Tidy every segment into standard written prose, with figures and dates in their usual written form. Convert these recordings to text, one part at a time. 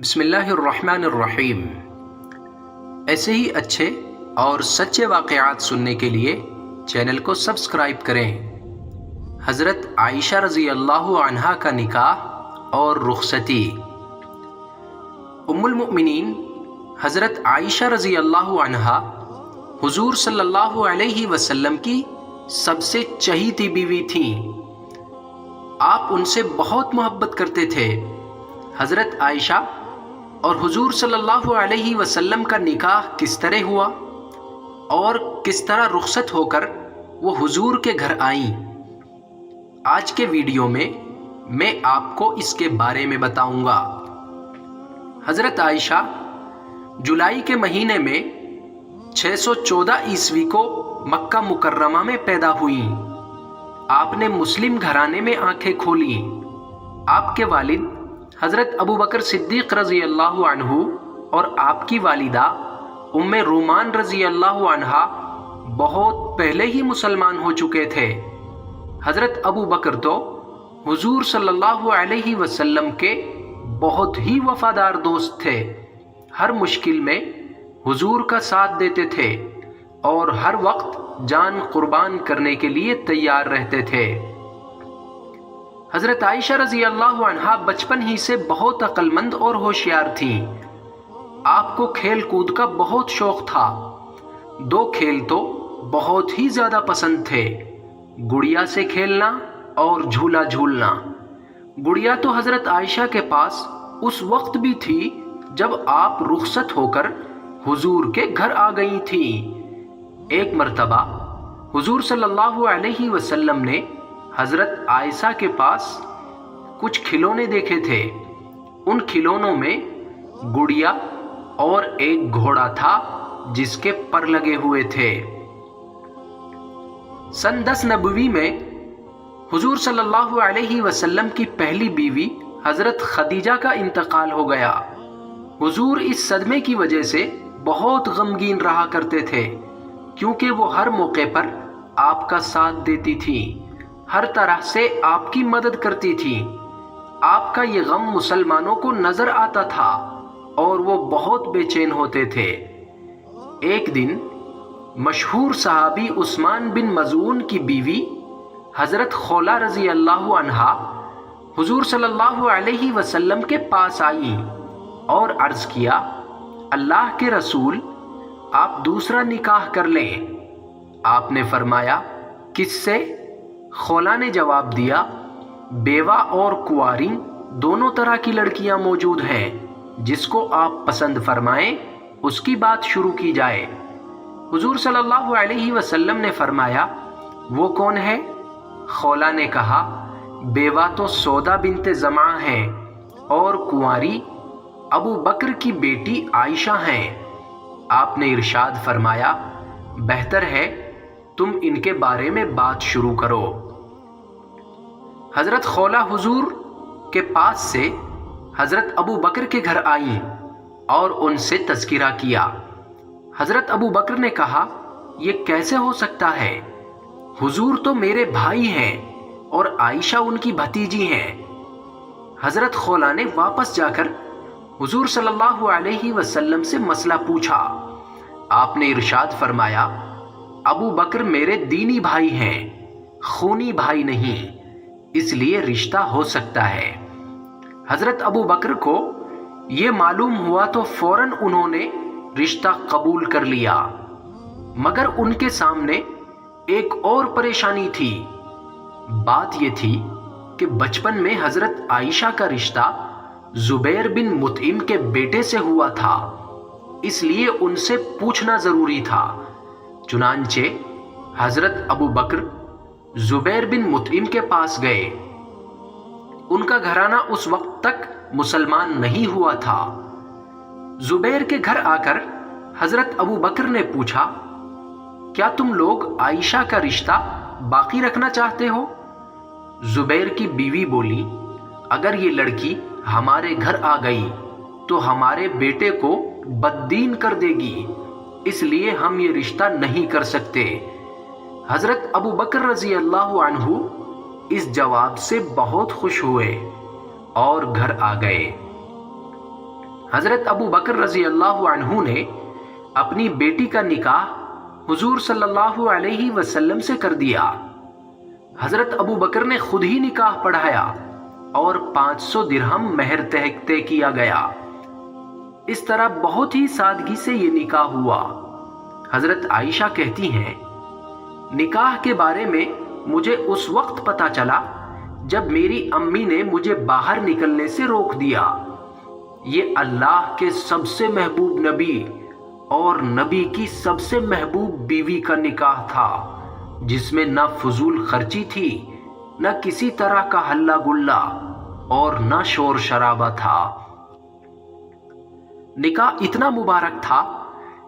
بسم اللہ الرحمن الرحیم۔ ایسے ہی اچھے اور سچے واقعات سننے کے لیے چینل کو سبسکرائب کریں۔ حضرت عائشہ رضی اللہ عنہا کا نکاح اور رخصتی۔ ام المؤمنین حضرت عائشہ رضی اللہ عنہا حضور صلی اللہ علیہ وسلم کی سب سے چہیتی بیوی تھیں۔ آپ ان سے بہت محبت کرتے تھے۔ حضرت عائشہ اور حضور صلی اللہ علیہ وسلم کا نکاح کس طرح ہوا اور کس طرح رخصت ہو کر وہ حضور کے گھر آئیں، آج کے ویڈیو میں آپ کو اس کے بارے میں بتاؤں گا۔ حضرت عائشہ جولائی کے مہینے میں 614 عیسوی کو مکہ مکرمہ میں پیدا ہوئیں۔ آپ نے مسلم گھرانے میں آنکھیں کھولیں۔ آپ کے والد حضرت ابو بکر صدیق رضی اللہ عنہ اور آپ کی والدہ ام رومان رضی اللہ عنہا بہت پہلے ہی مسلمان ہو چکے تھے۔ حضرت ابو بکر تو حضور صلی اللہ علیہ وسلم کے بہت ہی وفادار دوست تھے۔ ہر مشکل میں حضور کا ساتھ دیتے تھے اور ہر وقت جان قربان کرنے کے لیے تیار رہتے تھے۔ حضرت عائشہ رضی اللہ عنہا بچپن ہی سے بہت عقل مند اور ہوشیار تھیں۔ آپ کو کھیل کود کا بہت شوق تھا۔ دو کھیل تو بہت ہی زیادہ پسند تھے، گڑیا سے کھیلنا اور جھولا جھولنا۔ گڑیا تو حضرت عائشہ کے پاس اس وقت بھی تھی جب آپ رخصت ہو کر حضور کے گھر آ گئی تھیں۔ ایک مرتبہ حضور صلی اللہ علیہ وسلم نے حضرت عائشہ کے پاس کچھ کھلونے دیکھے تھے۔ ان کھلونوں میں گڑیا اور ایک گھوڑا تھا جس کے پر لگے ہوئے تھے۔ سن 10 نبوی میں حضور صلی اللہ علیہ وسلم کی پہلی بیوی حضرت خدیجہ کا انتقال ہو گیا۔ حضور اس صدمے کی وجہ سے بہت غمگین رہا کرتے تھے، کیونکہ وہ ہر موقع پر آپ کا ساتھ دیتی تھی، ہر طرح سے آپ کی مدد کرتی تھی۔ آپ کا یہ غم مسلمانوں کو نظر آتا تھا اور وہ بہت بے چین ہوتے تھے۔ ایک دن مشہور صحابی عثمان بن مظعون کی بیوی حضرت خولہ رضی اللہ عنہا حضور صلی اللہ علیہ وسلم کے پاس آئیں اور عرض کیا، اللہ کے رسول، آپ دوسرا نکاح کر لیں۔ آپ نے فرمایا، کس سے؟ خولہ نے جواب دیا، بیوہ اور کنواری دونوں طرح کی لڑکیاں موجود ہیں، جس کو آپ پسند فرمائیں اس کی بات شروع کی جائے۔ حضور صلی اللہ علیہ وسلم نے فرمایا، وہ کون ہے؟ خولہ نے کہا، بیوہ تو سودا بنت زمعہ ہیں اور کنواری ابو بکر کی بیٹی عائشہ ہیں۔ آپ نے ارشاد فرمایا، بہتر ہے تم ان کے بارے میں بات شروع کرو۔ حضرت خولہ حضور کے پاس سے حضرت ابو بکر کے گھر آئیں اور ان سے تذکرہ کیا۔ حضرت ابو بکر نے کہا، یہ کیسے ہو سکتا ہے؟ حضور تو میرے بھائی ہیں اور عائشہ ان کی بھتیجی ہیں۔ حضرت خولہ نے واپس جا کر حضور صلی اللہ علیہ وسلم سے مسئلہ پوچھا۔ آپ نے ارشاد فرمایا، ابو بکر میرے دینی بھائی ہیں، خونی بھائی نہیں، اس لیے رشتہ ہو سکتا ہے۔ حضرت ابو بکر کو یہ معلوم ہوا تو فوراً انہوں نے رشتہ قبول کر لیا، مگر ان کے سامنے ایک اور پریشانی تھی۔ بات یہ تھی کہ بچپن میں حضرت عائشہ کا رشتہ زبیر بن مطعم کے بیٹے سے ہوا تھا، اس لیے ان سے پوچھنا ضروری تھا۔ چنانچہ حضرت ابو بکر زبیر بن مطعم کے پاس گئے۔ ان کا گھرانہ اس وقت تک مسلمان نہیں ہوا تھا۔ زبیر کے گھر آ کر حضرت ابو بکر نے پوچھا، کیا تم لوگ عائشہ کا رشتہ باقی رکھنا چاہتے ہو؟ زبیر کی بیوی بولی، اگر یہ لڑکی ہمارے گھر آ گئی تو ہمارے بیٹے کو بددین کر دے گی، اس لیے ہم یہ رشتہ نہیں کر سکتے۔ حضرت ابو بکر رضی اللہ عنہ اس جواب سے بہت خوش ہوئے اور گھر آ گئے۔ حضرت ابو بکر رضی اللہ عنہ نے اپنی بیٹی کا نکاح حضور صلی اللہ علیہ وسلم سے کر دیا۔ حضرت ابو بکر نے خود ہی نکاح پڑھایا اور 500 درہم مہر طے کیا گیا۔ اس طرح بہت ہی سادگی سے یہ نکاح ہوا۔ حضرت عائشہ کہتی ہیں، نکاح کے بارے میں مجھے اس وقت پتہ چلا جب میری امی نے مجھے باہر نکلنے سے روک دیا۔ یہ اللہ کے سب سے محبوب نبی اور نبی کی سب سے محبوب بیوی کا نکاح تھا، جس میں نہ فضول خرچی تھی، نہ کسی طرح کا ہلہ گلا اور نہ شور شرابہ تھا۔ نکاح اتنا مبارک تھا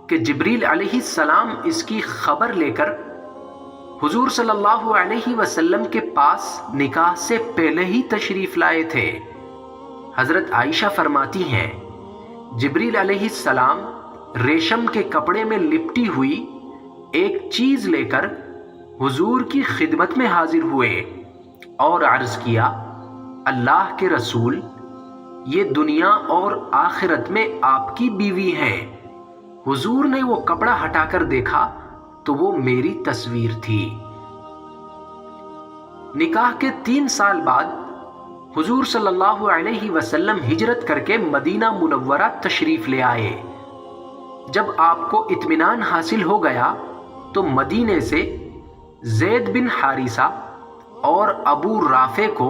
کہ جبریل علیہ السلام اس کی خبر لے کر حضور صلی اللہ علیہ وسلم کے پاس نکاح سے پہلے ہی تشریف لائے تھے۔ حضرت عائشہ فرماتی ہیں، جبریل علیہ السلام ریشم کے کپڑے میں لپٹی ہوئی ایک چیز لے کر حضور کی خدمت میں حاضر ہوئے اور عرض کیا، اللہ کے رسول، یہ دنیا اور آخرت میں آپ کی بیوی ہیں۔ حضور نے وہ کپڑا ہٹا کر دیکھا تو وہ میری تصویر تھی۔ نکاح کے 3 سال بعد حضور صلی اللہ علیہ وسلم ہجرت کر کے مدینہ منورہ تشریف لے آئے۔ جب آپ کو اطمینان حاصل ہو گیا تو مدینے سے زید بن حارثہ اور ابو رافع کو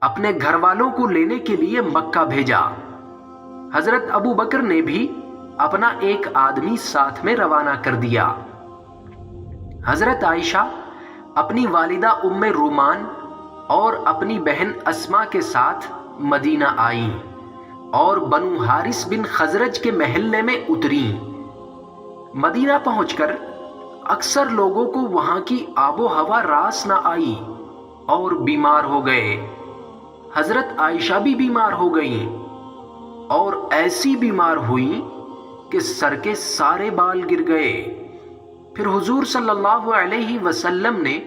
اپنے گھر والوں کو لینے کے لیے مکہ بھیجا۔ حضرت ابو بکر نے بھی اپنا ایک آدمی ساتھ میں روانہ کر دیا۔ حضرت عائشہ اپنی والدہ ام رومان اور اپنی بہن اسما کے ساتھ مدینہ آئیں اور بنو حارث بن خزرج کے محلے میں اتریں۔ مدینہ پہنچ کر اکثر لوگوں کو وہاں کی آب و ہوا راس نہ آئی اور بیمار ہو گئے۔ حضرت عائشہ بھی بیمار ہو گئیں اور ایسی بیمار ہوئیں کہ سر کے سارے بال گر گئے۔ پھر حضور صلی اللہ علیہ وسلم نے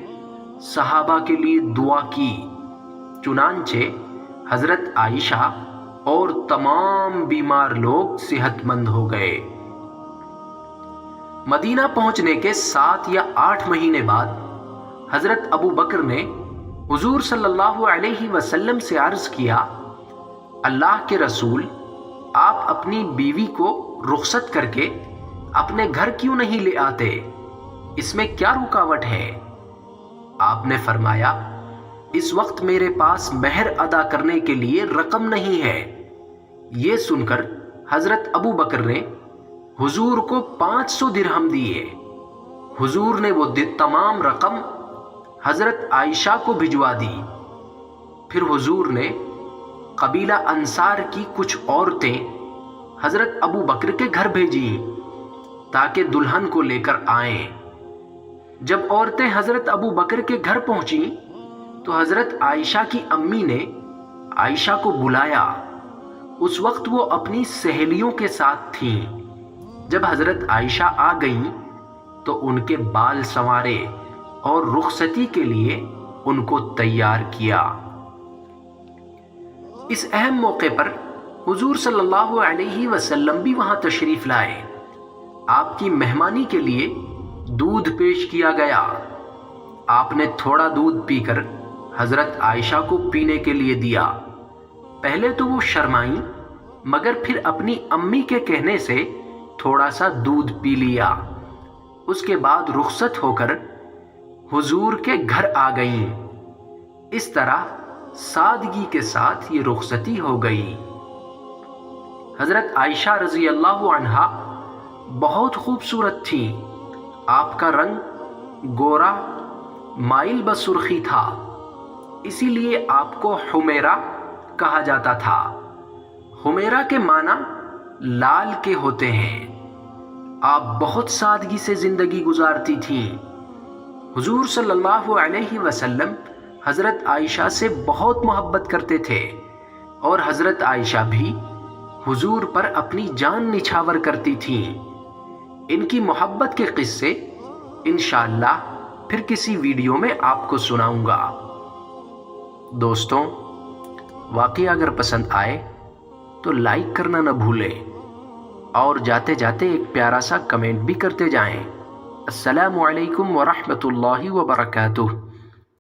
صحابہ کے لیے دعا کی، چنانچہ حضرت عائشہ اور تمام بیمار لوگ صحت مند ہو گئے۔ مدینہ پہنچنے کے 7 یا 8 مہینے بعد حضرت ابو بکر نے حضور صلی اللہ علیہ وسلم سے عرض کیا، اللہ کے رسول، آپ اپنی بیوی کو رخصت کر کے اپنے گھر کیوں نہیں لے آتے؟ اس میں کیا رکاوٹ ہے؟ آپ نے فرمایا، اس وقت میرے پاس مہر ادا کرنے کے لیے رقم نہیں ہے۔ یہ سن کر حضرت ابو بکر نے حضور کو 500 درہم دیے۔ حضور نے وہ تمام رقم حضرت عائشہ کو بھجوا دی۔ پھر حضور نے قبیلہ انصار کی کچھ عورتیں حضرت ابو بکر کے گھر بھیجیں تاکہ دلہن کو لے کر آئیں۔ جب عورتیں حضرت ابو بکر کے گھر پہنچیں تو حضرت عائشہ کی امی نے عائشہ کو بلایا۔ اس وقت وہ اپنی سہیلیوں کے ساتھ تھیں۔ جب حضرت عائشہ آ گئیں تو ان کے بال سنوارے اور رخصتی کے لیے ان کو تیار کیا۔ اس اہم موقع پر حضور صلی اللہ علیہ وسلم بھی وہاں تشریف لائے۔ آپ کی مہمانی کے لیے دودھ پیش کیا گیا۔ آپ نے تھوڑا دودھ پی کر حضرت عائشہ کو پینے کے لیے دیا۔ پہلے تو وہ شرمائیں، مگر پھر اپنی امی کے کہنے سے تھوڑا سا دودھ پی لیا۔ اس کے بعد رخصت ہو کر حضور کے گھر آ گئیں۔ اس طرح سادگی کے ساتھ یہ رخصتی ہو گئی۔ حضرت عائشہ رضی اللہ عنہا بہت خوبصورت تھی۔ آپ کا رنگ گورا مائل بسرخی تھا، اسی لیے آپ کو حمیرہ کہا جاتا تھا۔ حمیرہ کے معنی لال کے ہوتے ہیں۔ آپ بہت سادگی سے زندگی گزارتی تھیں۔ حضور صلی اللہ علیہ وسلم حضرت عائشہ سے بہت محبت کرتے تھے اور حضرت عائشہ بھی حضور پر اپنی جان نچھاور کرتی تھیں۔ ان کی محبت کے قصے انشاءاللہ پھر کسی ویڈیو میں آپ کو سناؤں گا۔ دوستوں، واقعہ اگر پسند آئے تو لائک کرنا نہ بھولیں، اور جاتے جاتے ایک پیارا سا کمنٹ بھی کرتے جائیں۔ السلام علیکم ورحمۃ اللہ وبرکاتہ۔